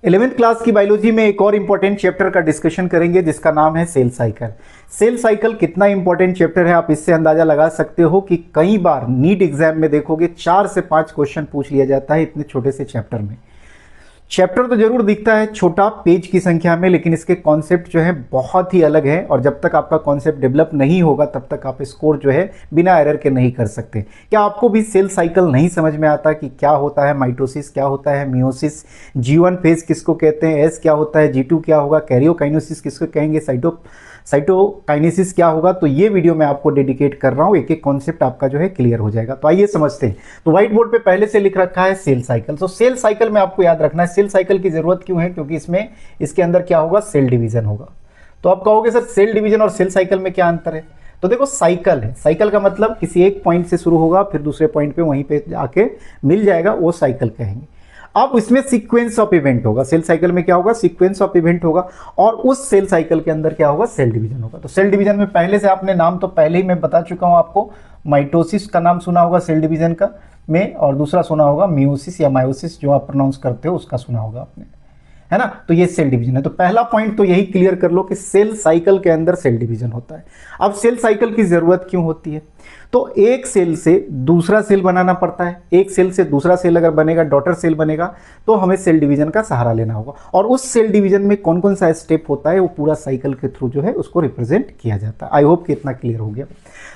11वीं क्लास की बायोलॉजी में एक और इंपॉर्टेंट चैप्टर का डिस्कशन करेंगे जिसका नाम है सेल साइकिल। सेल साइकिल कितना इंपॉर्टेंट चैप्टर है आप इससे अंदाजा लगा सकते हो कि कई बार नीट एग्जाम में देखोगे 4 से 5 क्वेश्चन पूछ लिया जाता है इतने छोटे से चैप्टर में। चैप्टर तो जरूर दिखता है छोटा पेज की संख्या में, लेकिन इसके कॉन्सेप्ट जो है बहुत ही अलग है और जब तक आपका कॉन्सेप्ट डेवलप नहीं होगा तब तक आप स्कोर जो है बिना एरर के नहीं कर सकते। क्या आपको भी सेल साइकिल नहीं समझ में आता कि क्या होता है माइटोसिस, क्या होता है मियोसिस, G1 फेज किसको कहते हैं, एस क्या होता है, G2 क्या होगा, कैरियोकाइनेसिस किसको कहेंगे, साइटोकाइनेसिस क्या होगा, तो ये वीडियो मैं आपको डेडिकेट कर रहा हूँ, एक एक कॉन्सेप्ट आपका जो है क्लियर हो जाएगा। तो आइए समझते हैं। तो व्हाइट बोर्ड पे पहले से लिख रखा है सेल साइकिल। तो सेल साइकिल में आपको याद रखना है सेल साइकिल की जरूरत क्यों है, क्योंकि इसमें इसके अंदर क्या होगा, सेल डिवीजन होगा। तो आप कहोगे सर सेल डिवीजन और सेल साइकिल में क्या अंतर है। तो देखो साइकिल है, साइकिल का मतलब किसी एक पॉइंट से शुरू होगा फिर दूसरे पॉइंट पे वहीं पे आके मिल जाएगा, वो साइकिल कहेंगे। अब इसमें सीक्वेंस ऑफ इवेंट होगा, सेल साइकिल में क्या होगा, सीक्वेंस ऑफ इवेंट होगा और उस सेल साइकिल के अंदर क्या होगा, सेल डिवीजन होगा। तो सेल डिवीजन में पहले से आपने नाम तो पहले ही मैं बता चुका हूं आपको, माइटोसिस का नाम सुना होगा सेल डिवीजन का में, और दूसरा सुना होगा मियोसिस या मायोसिस जो आप प्रोनाउंस करते हो उसका सुना होगा आपने, है ना। तो ये सेल डिवीजन है। तो पहला पॉइंट तो यही क्लियर कर लो कि सेल साइकिल के अंदर सेल डिवीजन होता है। अब सेल साइकिल की जरूरत क्यों होती है, तो एक सेल से दूसरा सेल बनाना पड़ता है, एक सेल से दूसरा सेल अगर बनेगा, डॉटर सेल बनेगा, तो हमें सेल डिवीजन का सहारा लेना होगा। और उस सेल डिवीजन में कौन कौन सा स्टेप होता है वो पूरा साइकिल के थ्रू जो है उसको रिप्रेजेंट किया जाता है। आई होप कि इतना क्लियर हो गया।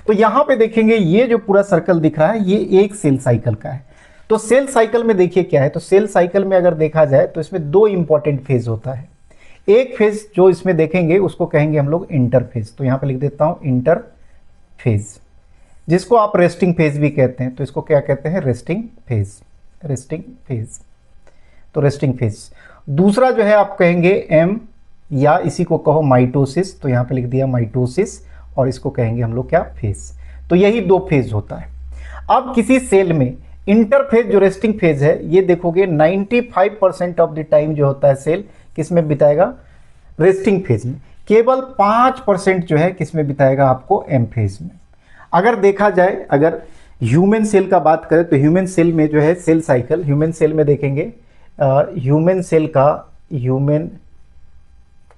तो यहां पे देखेंगे ये जो पूरा सर्कल दिख रहा है ये एक सेल साइकिल का है। तो सेल साइकिल में देखिए क्या है, तो सेल साइकिल में अगर देखा जाए तो इसमें दो इंपॉर्टेंट फेज होता है। एक फेज जो इसमें देखेंगे उसको कहेंगे हम लोग इंटरफेज। तो यहां पे लिख देता हूं इंटरफेज, जिसको आप रेस्टिंग फेज भी कहते हैं। तो इसको क्या कहते हैं, रेस्टिंग फेज, रेस्टिंग फेज। तो रेस्टिंग फेज। दूसरा जो है आप कहेंगे एम या इसी को कहो माइटोसिस। तो यहां पे लिख दिया माइटोसिस और इसको कहेंगे हम लोग क्या, फेज। तो यही दो फेज होता है। अब किसी सेल में इंटरफेज जो रेस्टिंग फेज है ये देखोगे 95% ऑफ द टाइम जो होता है सेल किस में बिताएगा, रेस्टिंग फेज में। केवल 5% जो है किस में बिताएगा, आपको एम फेज में। अगर देखा जाए, अगर ह्यूमन सेल का बात करें तो ह्यूमन सेल में जो है सेल साइकिल, ह्यूमन सेल में देखेंगे ह्यूमन सेल का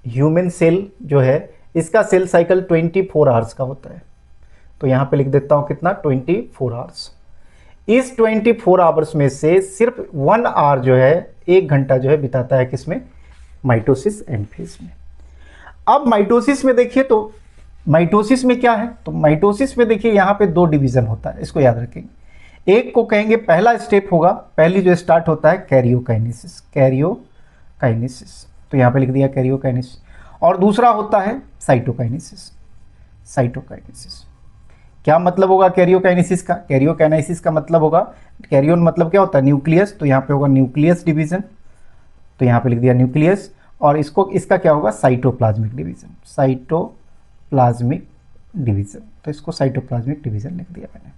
ह्यूमन सेल जो है इसका सेल साइकिल 24 आवर्स का होता है। तो यहां पे लिख देता हूं कितना, 24 आवर्स। इस 24 आवर्स में से सिर्फ 1 आवर जो है, 1 घंटा जो है बिताता है किसमें, माइटोसिस एम फेज में। अब माइटोसिस में देखिए तो माइटोसिस में क्या है, तो माइटोसिस में देखिए यहां पे दो डिवीजन होता है, इसको याद रखेंगे। एक को कहेंगे पहला स्टेप होगा, पहली जो स्टार्ट होता है कैरियोकाइनेसिस, कैरियोकाइनेसिस। तो यहां पे लिख दिया कैरियोकाइनेसिस। और दूसरा होता है साइटोकाइनेसिस, साइटोकाइनेसिस। क्या मतलब होगा कैरियोकाइनेसिस का, कैरियोकाइनेसिस का मतलब होगा, कैरियोन मतलब क्या होता है, न्यूक्लियस। तो यहां पे होगा न्यूक्लियस डिवीजन। तो यहां पे लिख दिया न्यूक्लियस। और इसका क्या होगा, साइटोप्लाज्मिक डिवीजन, साइटोप्लाज्मिक डिवीजन। तो इसको साइटोप्लाज्मिक डिवीजन लिख दिया मैंने।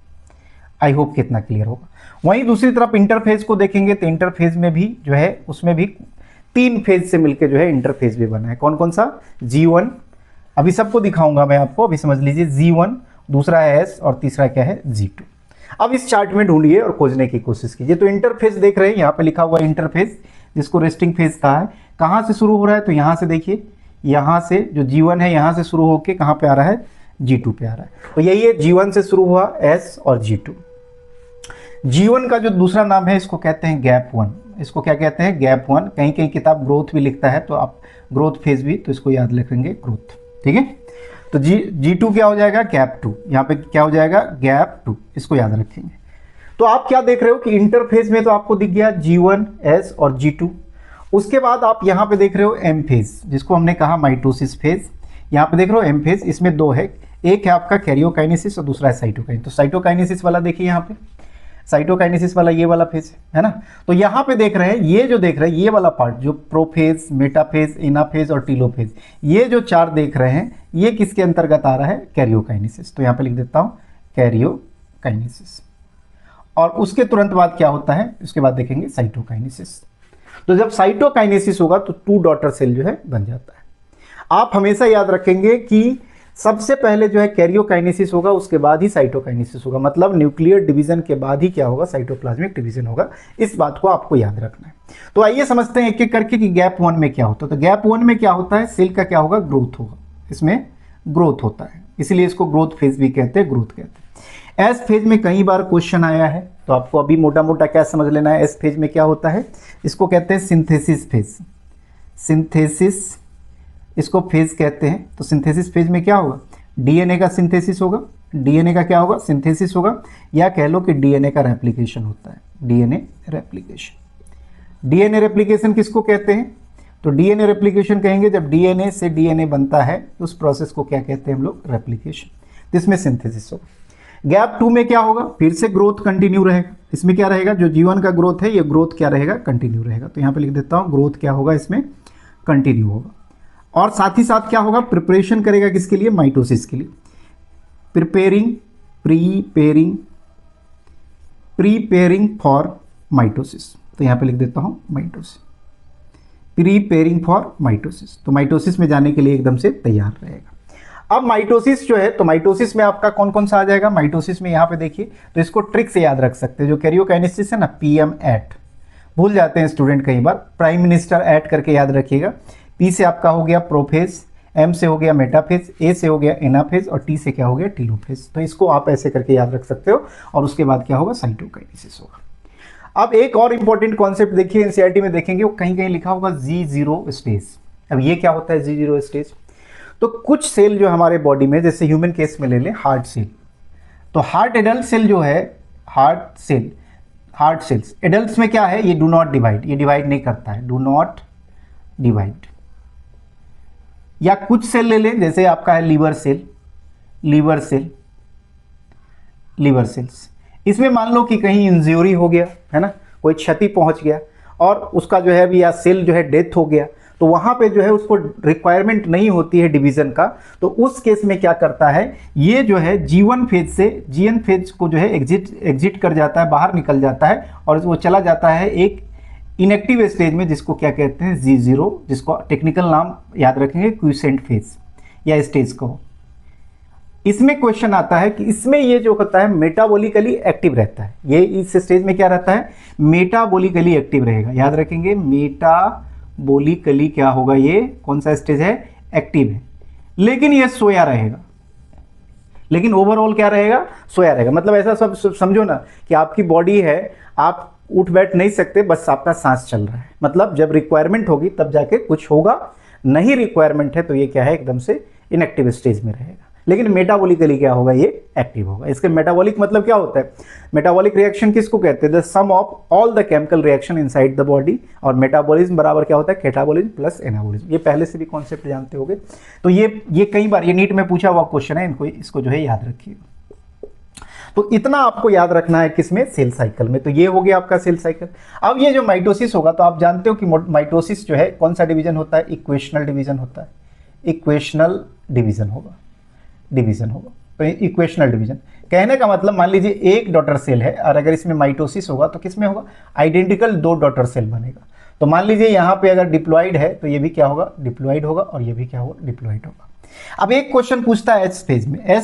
आई होप कितना क्लियर होगा। वहीं दूसरी तरफ इंटरफेज को देखेंगे तो इंटरफेज में भी जो है उसमें भी 3 फेज से मिलकर जो है इंटरफेज भी बना है। कौन कौन सा, G1, अभी सबको दिखाऊंगा मैं आपको, अभी समझ लीजिए G1, दूसरा है S और तीसरा क्या है, G2। अब इस चार्ट में ढूंढिए और खोजने की कोशिश कीजिए। तो इंटरफेज देख रहे हैं, यहाँ पे लिखा हुआ इंटरफेज जिसको रेस्टिंग फेज कहा है। कहाँ से शुरू हो रहा है, तो यहाँ से देखिए, यहाँ से जो G1 है यहाँ से शुरू होकर कहाँ पे आ रहा है, G2 पे आ रहा है। तो यही है, G1 से शुरू हुआ S और G2। G1 का जो दूसरा नाम है इसको कहते हैं गैप 1। इसको क्या कहते हैं, गैप 1। कहीं कहीं किताब ग्रोथ भी लिखता है, तो आप ग्रोथ फेज भी, तो इसको याद रखेंगे ग्रोथ, ठीक है। तो G2 क्या हो जाएगा, गैप 2। यहाँ पे क्या हो जाएगा, गैप 2, इसको याद रखेंगे। तो आप क्या देख रहे हो कि इंटरफेज में तो आपको दिख गया G1, S और G2। उसके बाद आप यहाँ पे देख रहे हो एम फेज, जिसको हमने कहा माइटोसिस फेज। यहाँ पे देख रहे हो एम फेज, इसमें दो है, एक है आपका कैरियोकाइनेसिस और दूसरा है साइटोकाइनेसिस। तो साइटोकाइनेसिस वाला देखिए यहाँ पे, साइटोकाइनेसिस वाला ये वाला फेज है ना। तो यहाँ पे देख रहे हैं, ये जो देख रहे हैं ये वाला पार्ट जो प्रोफेज, मेटाफेज, एनाफेज और टीलोफेज, ये जो 4 देख रहे हैं ये किसके अंतर्गत आ रहा है, कैरियोकाइनेसिस। तो यहाँ पे लिख देता हूँ कैरियोकाइनेसिस। और उसके तुरंत बाद क्या होता है, उसके बाद देखेंगे साइटोकाइनेसिस। तो जब साइटोकाइनेसिस होगा तो 2 डॉटर सेल जो है बन जाता है। आप हमेशा याद रखेंगे कि सबसे पहले जो है कैरियोकाइनेसिस होगा, उसके बाद ही साइटोकाइनेसिस होगा। मतलब न्यूक्लियर डिवीजन के बाद ही क्या होगा, साइटोप्लाज्मिक डिवीजन होगा। इस बात को आपको याद रखना है। तो आइए समझते हैं एक एक करके कि गैप 1 में क्या होता है। तो गैप 1 में क्या होता है, सेल का क्या होगा, ग्रोथ होगा, इसमें ग्रोथ होता है, इसीलिए इसको ग्रोथ फेज भी कहते हैं, ग्रोथ कहते हैं। एस फेज में कई बार क्वेश्चन आया है, तो आपको अभी मोटा मोटा क्या समझ लेना है, एस फेज में क्या होता है, इसको कहते हैं सिंथेसिस फेज। सिंथेसिस इसको फेज कहते हैं। तो सिंथेसिस फेज में क्या होगा, डीएनए का सिंथेसिस होगा, डीएनए का क्या होगा, सिंथेसिस होगा, या कह लो कि डीएनए का रेप्लिकेशन होता है, डीएनए रेप्लिकेशन। डीएनए रेप्लिकेशन किसको कहते हैं, तो डीएनए रेप्लिकेशन कहेंगे जब डीएनए से डीएनए बनता है, तो उस प्रोसेस को क्या कहते हैं हम लोग, रेप्लिकेशन, जिसमें सिंथेसिस होगा। गैप 2 में क्या होगा, फिर से ग्रोथ कंटिन्यू रहेगा। इसमें क्या रहेगा, जो जीवन का ग्रोथ है ये ग्रोथ क्या रहेगा, कंटिन्यू रहेगा। तो यहाँ पे लिख देता हूँ, ग्रोथ क्या होगा, इसमें कंटिन्यू होगा। और साथ ही साथ क्या होगा, प्रिपरेशन करेगा किसके लिए, माइटोसिस के लिए। Preparing for mitosis. तो यहाँ पे लिख देता हूँ माइटोसिस, प्रीपेयरिंग फॉर माइटोसिस। तो माइटोसिस में जाने के लिए एकदम से तैयार रहेगा। अब माइटोसिस जो है, तो माइटोसिस में आपका कौन कौन सा आ जाएगा, माइटोसिस में यहाँ पे देखिए, तो इसको ट्रिक से याद रख सकते हैं, जो कैरियोकाइनेसिस है ना, पीएम एट, भूल जाते हैं स्टूडेंट कई बार, प्राइम मिनिस्टर एट करके याद रखिएगा। पी से आपका हो गया प्रोफेज, एम से हो गया मेटाफेज, ए से हो गया एनाफेज, और टी से क्या हो गया, टीलोफेज। तो इसको आप ऐसे करके याद रख सकते हो, और उसके बाद क्या होगा, साइटोकाइनेसिस होगा। अब एक और इंपॉर्टेंट कॉन्सेप्ट देखिए, एनसीईआरटी में देखेंगे, वो कहीं कहीं लिखा होगा G0 स्टेज। अब ये क्या होता है G0 स्टेज, तो कुछ सेल जो हमारे बॉडी में, जैसे ह्यूमन केस में ले लें हार्ट सेल, तो हार्ट एडल्ट सेल जो है, हार्ट सेल्स एडल्ट्स में क्या है, ये डू नॉट डिवाइड, ये डिवाइड नहीं करता है, डू नॉट डिवाइड। या कुछ सेल ले लें, जैसे आपका है लीवर सेल्स, इसमें मान लो कि कहीं इंज्यूरी हो गया है ना, कोई क्षति पहुंच गया, और उसका जो है या सेल जो है डेथ हो गया, तो वहां पे जो है उसको रिक्वायरमेंट नहीं होती है डिवीजन का। तो उस केस में क्या करता है, ये जो है G1 फेज से GN फेज को जो है एग्जिट कर जाता है, बाहर निकल जाता है, और वो चला जाता है एक इनएक्टिव स्टेज में, जिसको क्या कहते हैं, G0, जिसको टेक्निकल नाम याद रखेंगे क्विसेंट फेज या स्टेज को। इसमें क्वेश्चन आता है कि इसमें ये जो होता है मेटाबॉलिकली एक्टिव रहता है, ये इस स्टेज में क्या रहता है, मेटाबॉलिकली एक्टिव रहेगा, याद रखेंगे मेटाबॉलिकली क्या होगा, ये कौन सा स्टेज है, एक्टिव है, लेकिन ये सोया रहेगा, लेकिन ओवरऑल क्या रहेगा, सोया रहेगा। मतलब ऐसा सब समझो ना कि आपकी बॉडी है, आप उठ बैठ नहीं सकते, बस आपका सांस चल रहा है, मतलब जब रिक्वायरमेंट होगी तब जाके कुछ होगा, नहीं रिक्वायरमेंट है तो ये क्या है, एकदम से इनएक्टिव स्टेज में रहेगा। लेकिन मेटाबॉलिकली क्या होगा, ये एक्टिव होगा। इसके मेटाबॉलिक मतलब क्या होता है, मेटाबॉलिक रिएक्शन किसको कहते हैं, the sum of all the chemical reaction inside the body, और मेटाबॉलिज्म बराबर क्या होता है, कैटाबॉलिज्म प्लस एनाबॉलिज्म। ये पहले से भी कॉन्सेप्ट जानते होंगे। तो ये कई बार ये नीट में पूछा हुआ क्वेश्चन है, इसको जो है याद रखिएगा। तो इतना आपको याद रखना है किसमें, सेल साइकिल में। तो ये हो गया आपका सेल साइकिल। अब ये जो माइटोसिस होगा, तो आप जानते हो कि माइटोसिस जो है कौन सा डिवीजन होता है, इक्वेशनल डिवीजन होता है, इक्वेशनल डिवीजन होगा, तो इक्वेशनल डिवीजन कहने का मतलब, मान लीजिए एक डॉटर सेल है, और अगर इसमें माइटोसिस होगा तो किसमें होगा, आइडेंटिकल 2 डॉटर सेल बनेगा। तो मान लीजिए यहाँ पे अगर डिप्लॉइड है, तो ये भी क्या होगा, डिप्लॉइड होगा, और ये भी क्या होगा, डिप्लॉइड होगा। अब एक क्वेश्चन पूछता है एस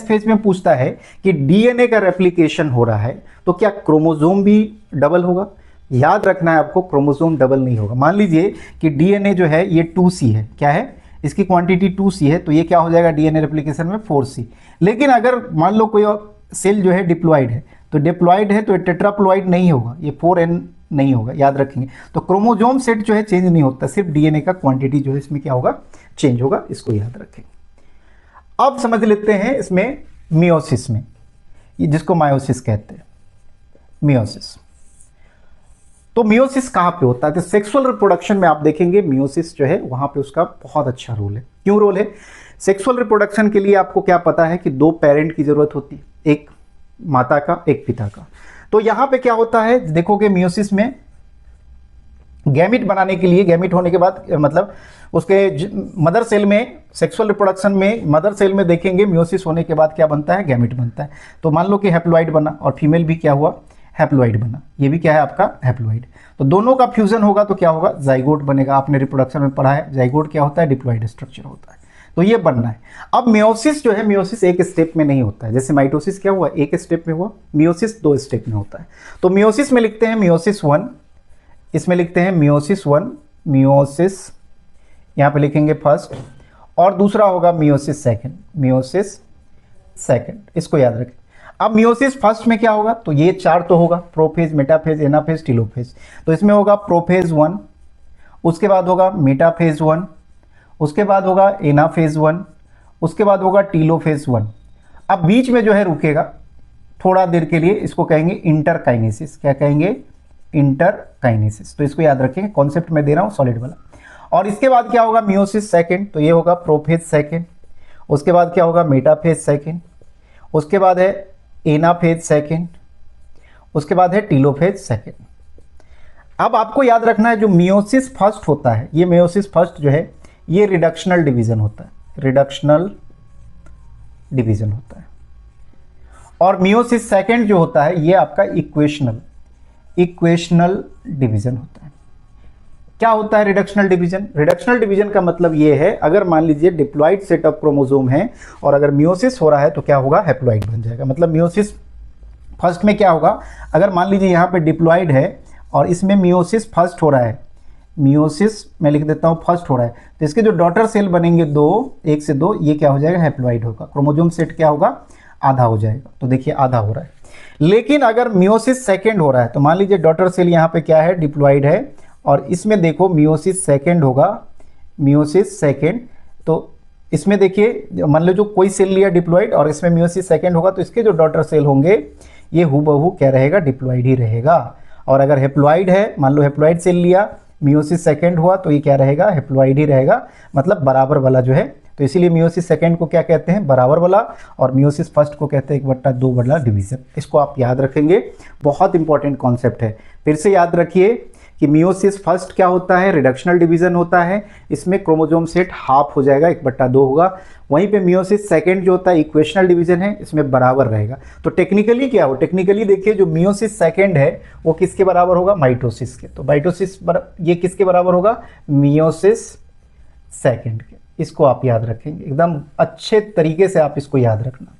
फेज में पूछता है कि डीएनए का रेप्लिकेशन हो रहा है, तो क्या क्रोमोसोम भी डबल होगा। याद रखना है आपको, क्रोमोसोम डबल नहीं होगा। मान लीजिए कि डीएनए जो है ये 2C है, क्या है, इसकी क्वांटिटी 2C है, तो ये क्या हो जाएगा डीएनए रेप्लिकेशन में 4C। लेकिन अगर मान लो कोई सेल जो है डिप्लॉइड है, तो डिप्लॉइड है तो टेट्राप्लॉइड नहीं होगा, ये 4N नहीं होगा, याद रखेंगे। तो क्रोमोसोम सेट जो है चेंज नहीं होता, सिर्फ डीएनए का क्वांटिटी जो है इसमें क्या होगा, चेंज होगा, इसको याद रखेंगे। अब समझ लेते हैं इसमें मियोसिस में, ये जिसको मायोसिस कहते हैं, मियोसिस। तो मियोसिस कहाँ पे होता है, तो सेक्सुअल रिप्रोडक्शन में आप देखेंगे मियोसिस जो है वहां पे उसका बहुत अच्छा रोल है। क्यों रोल है, सेक्सुअल रिप्रोडक्शन के लिए आपको क्या पता है कि 2 पेरेंट की जरूरत होती है, एक माता का, एक पिता का। तो यहां पे क्या होता है, देखोगे मियोसिस में गैमिट बनाने के लिए, गैमिट होने के बाद मतलब उसके मदर सेल में, सेक्सुअल रिप्रोडक्शन में मदर सेल में देखेंगे मियोसिस होने के बाद क्या बनता है, गैमिट बनता है। तो मान लो कि हैप्लॉइड बना, और फीमेल भी क्या हुआ, हैप्लॉइड बना, ये भी क्या है आपका हैप्लॉइड। तो दोनों का फ्यूजन होगा तो क्या होगा, जाइगोट बनेगा। आपने रिप्रोडक्शन में पढ़ा है, जाइगोट क्या होता है, डिप्लॉइड स्ट्रक्चर होता है। तो ये बनना है। अब मियोसिस जो है, मियोसिस एक स्टेप में नहीं होता है, जैसे माइटोसिस क्या हुआ, एक स्टेप में हुआ, मियोसिस 2 स्टेप में होता है। तो मियोसिस में लिखते हैं मियोसिस 1, इसमें लिखते हैं मियोसिस 1, मियोसिस यहाँ पे लिखेंगे फर्स्ट, और दूसरा होगा मियोसिस सेकंड, मियोसिस सेकंड, इसको याद रखें। अब मियोसिस फर्स्ट में क्या होगा, तो ये 4 तो होगा, प्रोफेज, मेटाफेज, एनाफेज, टीलोफेज। तो इसमें होगा प्रोफेज 1, उसके बाद होगा मेटाफेज 1, उसके बाद होगा एनाफेज 1, उसके बाद होगा टीलोफेज 1। अब बीच में जो है रुकेगा थोड़ा देर के लिए, इसको कहेंगे इंटरकाइनेसिस। क्या कहेंगे, इंटरकाइनेसिस। तो इसको याद रखेंगे, कॉन्सेप्ट में दे रहा हूँ सॉलिड वाला। और इसके बाद क्या होगा मियोसिस सेकंड, तो ये होगा प्रोफेज सेकंड, उसके बाद क्या होगा मेटाफेज सेकंड, उसके बाद है एनाफेज सेकंड, उसके बाद है टीलोफेज सेकंड। अब आपको याद रखना है जो मियोसिस फर्स्ट होता है, ये मियोसिस फर्स्ट जो है ये रिडक्शनल डिवीजन होता है, रिडक्शनल डिवीजन होता है। और मियोसिस सेकंड जो होता है ये आपका इक्वेशनल डिवीजन होता है। क्या होता है रिडक्शनल डिवीजन? रिडक्शनल डिवीजन का मतलब ये है, अगर मान लीजिए डिप्लॉइड सेट ऑफ क्रोमोसोम है और अगर मियोसिस हो रहा है तो क्या होगा, हैप्लॉइड बन जाएगा। मतलब मियोसिस फर्स्ट में क्या होगा, अगर मान लीजिए यहाँ पे डिप्लॉइड है और इसमें मियोसिस फर्स्ट हो रहा है, मियोसिस मैं लिख देता हूँ फर्स्ट हो रहा है, तो इसके जो डॉटर सेल बनेंगे 1 से 2, ये क्या हो जाएगा, हैप्लॉइड होगा। क्रोमोसोम सेट क्या होगा, आधा हो जाएगा। तो देखिए आधा हो रहा है। लेकिन अगर मियोसिस सेकंड हो रहा है, तो मान लीजिए डॉटर सेल यहाँ पे क्या है, डिप्लॉइड है, और इसमें देखो मियोसिस सेकंड होगा, मियोसिस सेकंड। तो इसमें देखिए मान लो जो कोई सेल लिया डिप्लॉइड और इसमें मियोसिस सेकंड होगा, तो इसके जो डॉटर सेल होंगे ये हूबहू क्या रहेगा, डिप्लॉइड ही रहेगा। और अगर हैप्लॉइड है, मान लो हैप्लॉइड सेल लिया, मियोसिस सेकंड हुआ, तो ये क्या रहेगा, हैप्लॉइड ही रहेगा, मतलब बराबर वाला जो है। तो इसीलिए मियोसिस सेकंड को क्या कहते हैं, बराबर वाला, और मियोसिस फर्स्ट को कहते हैं 1/2 वाला डिवीजन। इसको आप याद रखेंगे, बहुत इंपॉर्टेंट कॉन्सेप्ट है। फिर से याद रखिए कि मियोसिस फर्स्ट क्या होता है, रिडक्शनल डिवीजन होता है, इसमें क्रोमोसोम सेट हाफ हो जाएगा, 1/2 होगा। वहीं पे मियोसिस सेकंड जो होता है इक्वेशनल डिवीजन है, इसमें बराबर रहेगा। तो टेक्निकली क्या हो, टेक्निकली देखिए जो मियोसिस सेकंड है वो किसके बराबर होगा, माइटोसिस के। तो माइटोसिस ये किसके बराबर होगा, मियोसिस सेकंड के। इसको आप याद रखेंगे, एकदम अच्छे तरीके से आप इसको याद रखना।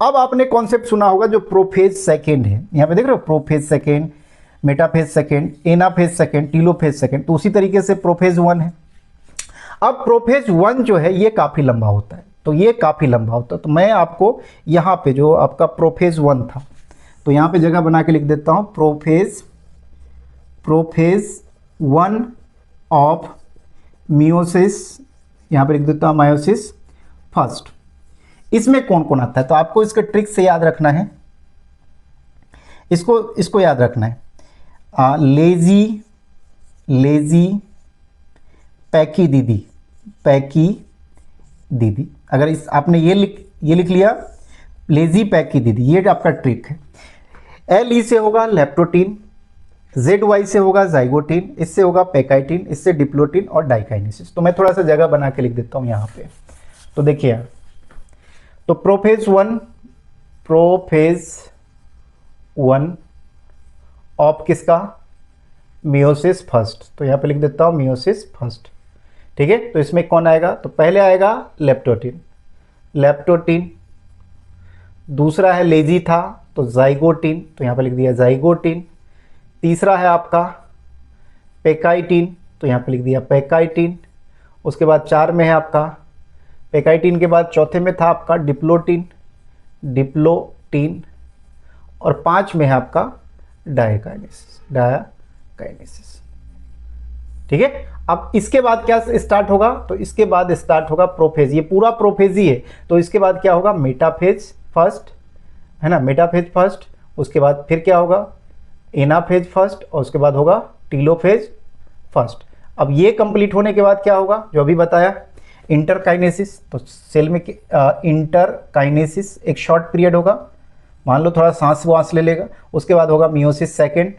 अब आपने कॉन्सेप्ट सुना होगा जो प्रोफेज सेकंड है, यहाँ पे देख रहे हो, prophase second, metaphase second, anaphase second, telophase second. तो उसी तरीके से प्रोफेज 1 है। अब प्रोफेज 1 जो है ये काफी लंबा होता है, तो ये काफी लंबा होता है। तो मैं आपको यहाँ पे जो आपका प्रोफेज 1 था, तो यहाँ पे जगह बना के लिख देता हूँ, प्रोफेज 1 ऑफ मियोसिस, यहाँ पे लिख देता हूँ मायोसिस फर्स्ट। इसमें कौन कौन आता है, तो आपको इसका ट्रिक से याद रखना है, इसको याद रखना है। लेजी पैकी दीदी, अगर इस आपने ये लिख लिया, लेजी पैकी दीदी, ये आपका ट्रिक है। LE से होगा लेप्टोटीन, ZY से होगा जाइगोटीन, इससे होगा पैकाइटिन, इससे डिप्लोटीन और डाइकाइनेसिस। तो मैं थोड़ा सा जगह बना के लिख देता हूँ यहाँ पे। तो देखिए, तो प्रोफेज 1 ऑफ किसका, मियोसिस फर्स्ट। तो यहाँ पे लिख देता हूँ मियोसिस फर्स्ट, ठीक है। तो इसमें कौन आएगा, तो पहले आएगा लेप्टोटीन, दूसरा है लेजी था तो जाइगोटीन, तो यहाँ पे लिख दिया जाइगोटीन। तीसरा है आपका पैकाइटिन, तो यहाँ पे लिख दिया पैकाइटिन। उसके बाद 4 में है आपका पैकाइटिन के बाद चौथे में था आपका डिप्लोटीन, और 5 में है आपका डायकाइनेसिस, ठीक है। अब इसके बाद क्या स्टार्ट होगा, तो इसके बाद स्टार्ट होगा प्रोफेज, ये पूरा प्रोफेज ही है। तो इसके बाद क्या होगा, मेटाफेज फर्स्ट, है ना, मेटाफेज फर्स्ट। उसके बाद फिर क्या होगा, एनाफेज फर्स्ट, और उसके बाद होगा टीलोफेज फर्स्ट। अब ये कंप्लीट होने के बाद क्या होगा, जो अभी बताया, इंटरकाइनेसिस। तो सेल में इंटरकाइनेसिस एक शॉर्ट पीरियड होगा, मान लो थोड़ा सांस ले लेगा। उसके बाद होगा मियोसिस सेकंड,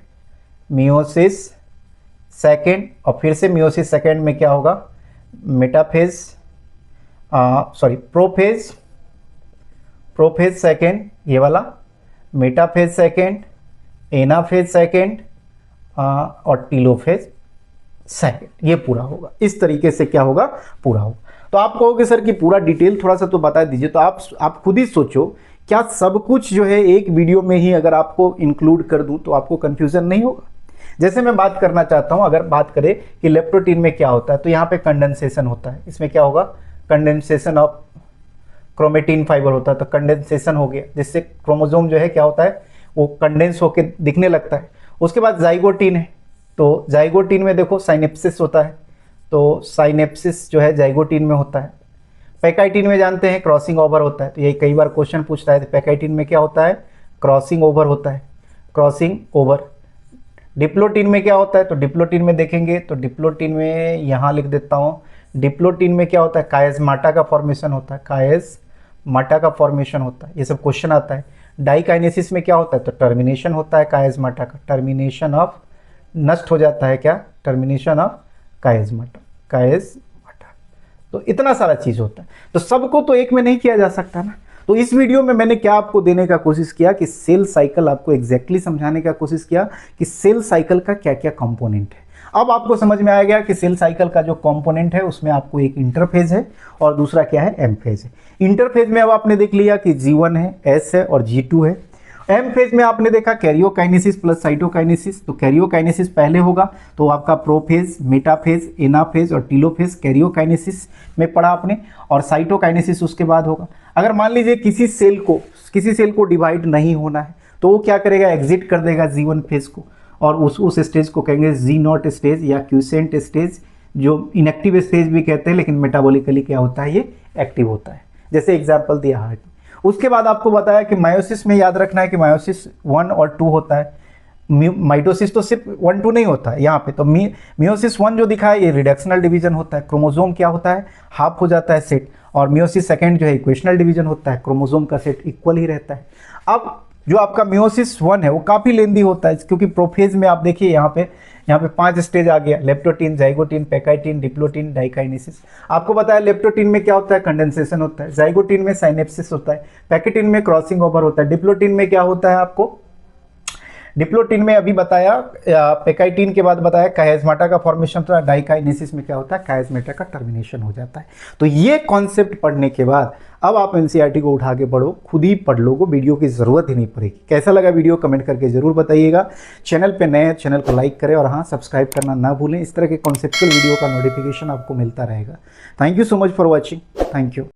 और फिर से मियोसिस सेकंड में क्या होगा, प्रोफेज सेकंड, ये वाला मेटाफेज सेकंड, एनाफेज सेकंड और टीलोफेज सेकंड, ये पूरा होगा। इस तरीके से क्या होगा, पूरा होगा। तो आप कहोगे सर कि पूरा डिटेल थोड़ा सा तो बता दीजिए, तो आप खुद ही सोचो, क्या सब कुछ जो है एक वीडियो में ही अगर आपको इंक्लूड कर दूं तो आपको कंफ्यूजन नहीं होगा? जैसे मैं बात करना चाहता हूं, अगर बात करें कि लेप्टोटीन में क्या होता है, तो यहाँ पे कंडेंसेशन होता है। इसमें क्या होगा, कंडेंसेशन ऑफ क्रोमेटिन फाइबर होता है, तो कंडेंसेशन हो गया, जिससे क्रोमोसोम जो है क्या होता है, वो कंडेंस होकर दिखने लगता है। उसके बाद जाइगोटीन है, तो जाइगोटीन में देखो साइनेप्सिस होता है, तो साइनेप्सिस जो है जाइगोटीन में होता है। पैकाइटिन में जानते हैं क्रॉसिंग ओवर होता है, तो यही कई बार क्वेश्चन पूछता है, तो पैकाइटिन में क्या होता है, क्रॉसिंग ओवर होता है, क्रॉसिंग ओवर। डिप्लोटीन में क्या होता है, तो डिप्लोटीन में देखेंगे, तो डिप्लोटीन में यहाँ लिख देता हूँ, डिप्लोटीन में क्या होता है, कायस्माटा का फॉर्मेशन होता है, कायस्माटा का फॉर्मेशन होता है, ये सब क्वेश्चन आता है। डाइकाइनेसिस में क्या होता है, तो टर्मिनेशन होता है कायस्माटा का, टर्मिनेशन ऑफ, नष्ट हो जाता है क्या, टर्मिनेशन ऑफ कायस्माटा, कायस्माटा। तो इतना सारा चीज होता है, तो सबको तो एक में नहीं किया जा सकता ना। तो इस वीडियो में मैंने क्या आपको देने का कोशिश किया कि सेल साइकिल आपको एग्जैक्टली समझाने का कोशिश किया कि सेल साइकिल का क्या क्या कंपोनेंट है। अब आपको समझ में आ गया कि सेल साइकिल का जो कंपोनेंट है उसमें आपको एक इंटरफेज है और दूसरा क्या है, एम फेज है। इंटरफेज में अब आपने देख लिया कि G1 है, S है और G2 है। एम फेज में आपने देखा कैरियोकाइनेसिस प्लस साइटोकाइनेसिस, तो कैरियोकाइनेसिस पहले होगा, तो आपका प्रोफेज, मेटाफेज, एनाफेज और टीलोफेज कैरियोकाइनेसिस में पढ़ा आपने, और साइटोकाइनेसिस उसके बाद होगा। अगर मान लीजिए किसी सेल को डिवाइड नहीं होना है, तो वो क्या करेगा, एग्जिट कर देगा G1 फेज को, और उस स्टेज को कहेंगे G0 स्टेज या क्यूसेंट स्टेज, जो इनएक्टिव स्टेज भी कहते हैं, लेकिन मेटाबॉलिकली क्या होता है, ये एक्टिव होता है। जैसे एग्जाम्पल दिया हार्ट। उसके बाद आपको बताया कि मायोसिस में याद रखना है कि मायोसिस 1 और 2 होता है, माइटोसिस तो सिर्फ 1 2 नहीं होता है यहाँ पे। तो मियोसिस 1 जो दिखा है ये रिडक्शनल डिवीजन होता है, क्रोमोसोम क्या होता है, हाफ हो जाता है सेट, और मियोसिस सेकंड जो है इक्वेशनल डिवीजन होता है, क्रोमोसोम का सेट इक्वल ही रहता है। अब जो आपका मियोसिस 1 है वो काफ़ी लेंदी होता है, क्योंकि प्रोफेज में आप देखिए यहाँ पे 5 स्टेज आ गया, लेप्टोटीन, जाइगोटीन, पैकाइटिन, डिप्लोटीन, डाइकाइनेसिस। आपको बताया लेप्टोटीन में क्या होता है, कंडेंसेशन होता है, जाइगोटीन में साइनेप्सिस होता है, पैकेटिन में क्रॉसिंग ओवर होता है, डिप्लोटीन में क्या होता है, आपको डिप्लोटीन में अभी बताया, पैकाइटिन के बाद बताया कायस्माटा का फॉर्मेशन होता है, डाइकाइनेसिस में क्या होता है, कायस्माटा का टर्मिनेशन हो जाता है। तो ये कॉन्सेप्ट पढ़ने के बाद अब आप एनसीईआरटी को उठा के पढ़ो, खुद ही पढ़ लो, को वीडियो की जरूरत ही नहीं पड़ेगी। कैसा लगा वीडियो कमेंट करके जरूर बताइएगा। चैनल पे नए हैं, चैनल को लाइक करें और हाँ सब्सक्राइब करना ना भूलें। इस तरह के कॉन्सेप्चुअल वीडियो का नोटिफिकेशन आपको मिलता रहेगा। Thank you so much for watching. Thank you.